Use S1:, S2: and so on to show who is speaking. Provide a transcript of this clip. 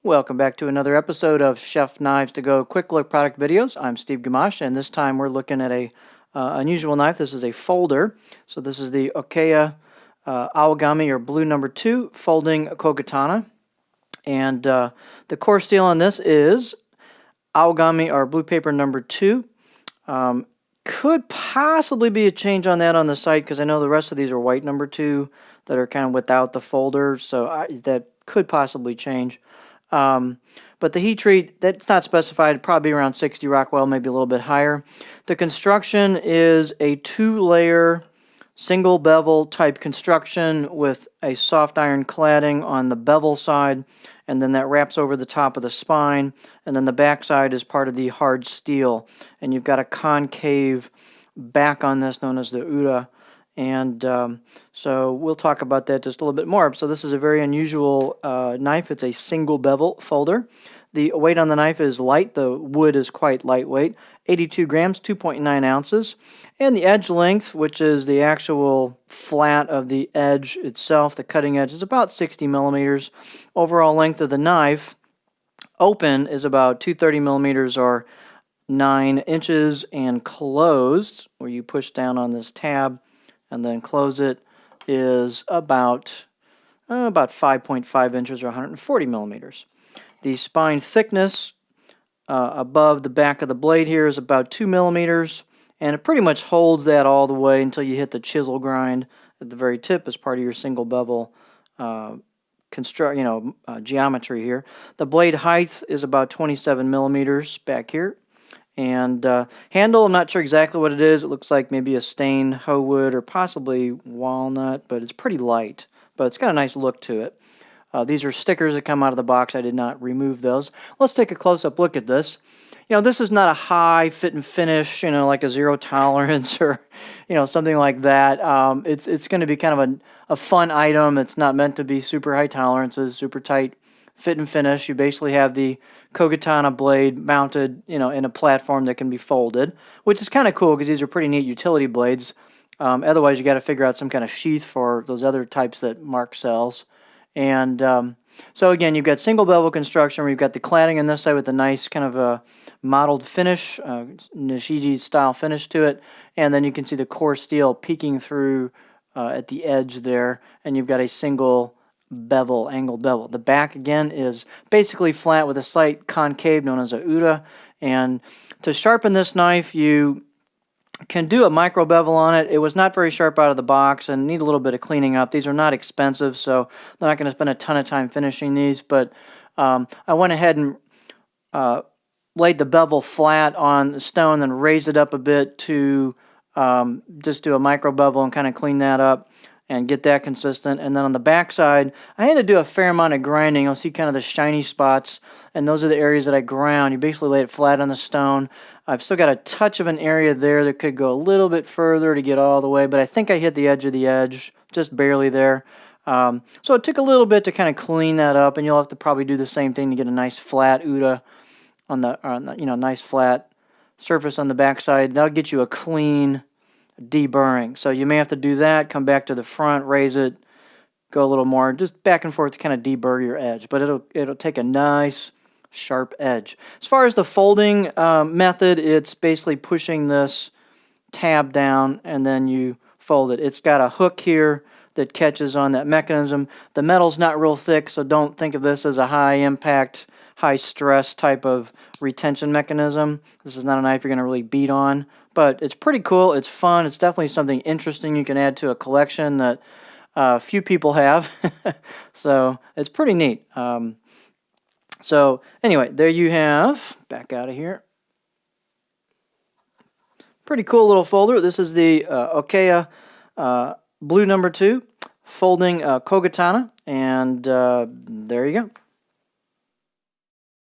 S1: Welcome back to another episode of Chef Knives to Go Quick Look Product Videos. I'm Steve Gamache, and this time we're looking at a unusual knife. This is a folder. So this is the Okeya Awagami or Blue No. 2 folding Kogatana. And the core steel on this is Awagami or Blue Paper No. 2. Could possibly be a change on that on the site because I know the rest of these are white No. 2 that are kind of without the folder, so that could possibly change. But the heat treat, that's not specified, probably around 60 Rockwell, maybe a little bit higher. The construction is a 2-layer single bevel type construction with a soft iron cladding on the bevel side, and then that wraps over the top of the spine, and then the back side is part of the hard steel. And you've got a concave back on this known as the Uda. And so we'll talk about that just a little bit more. So this is a very unusual knife. It's a single bevel folder. The weight on the knife is light. The wood is quite lightweight, 82 grams, 2.9 ounces. And the edge length, which is the actual flat of the edge itself, the cutting edge, is about 60 millimeters. Overall length of the knife, open, is about 230 millimeters or 9 inches, and closed, where you push down on this tab and then close it, is about 5.5 inches or 140 millimeters. The spine thickness above the back of the blade here is about 2 millimeters, and it pretty much holds that all the way until you hit the chisel grind at the very tip as part of your single bevel geometry here. The blade height is about 27 millimeters back here. And handle, I'm not sure exactly what it is. It looks like maybe a stained hoe wood or possibly walnut, but it's pretty light. But it's got a nice look to it. These are stickers that come out of the box. I did not remove those. Let's take a close-up look at this. You know, this is not a high fit and finish, you know, like a zero tolerance or, you know, something like that. It's going to be kind of a fun item. It's not meant to be super high tolerances, super tight fit and finish. You basically have the Kogatana blade mounted, you know, in a platform that can be folded, which is kind of cool because these are pretty neat utility blades. Otherwise, you got to figure out some kind of sheath for those other types that Mark sells. And so again, you've got single bevel construction where you've got the cladding on this side with a nice kind of a mottled finish, Nishiji style finish to it, and then you can see the core steel peeking through at the edge there, and you've got a single bevel, angled bevel. The back again is basically flat with a slight concave known as a Uda. And to sharpen this knife, you can do a micro bevel on it. It was not very sharp out of the box and need a little bit of cleaning up. These are not expensive, so I'm not going to spend a ton of time finishing these, but I went ahead and laid the bevel flat on the stone, then raised it up a bit to just do a micro bevel and kind of clean that up and get that consistent. And then on the back side, I had to do a fair amount of grinding. You'll see kind of the shiny spots, and those are the areas that I ground. You basically lay it flat on the stone. I've still got a touch of an area there that could go a little bit further to get all the way, but I think I hit the edge of the edge, just barely there. So it took a little bit to kind of clean that up, and you'll have to probably do the same thing to get a nice flat Uda on the nice flat surface on the back side. That'll get you a clean deburring. So you may have to do that, come back to the front, raise it, go a little more, just back and forth to kind of deburr your edge. But it'll take a nice sharp edge. As far as the folding method, it's basically pushing this tab down and then you fold it. It's got a hook here that catches on that mechanism. The metal's not real thick, so don't think of this as a high impact, high stress type of retention mechanism. This is not a knife you're going to really beat on, but it's pretty cool. It's fun. It's definitely something interesting you can add to a collection that few people have. So it's pretty neat. So anyway, there you have, back out of here. Pretty cool little folder. This is the Okeya Blue No. 2 folding Kogatana, and there you go.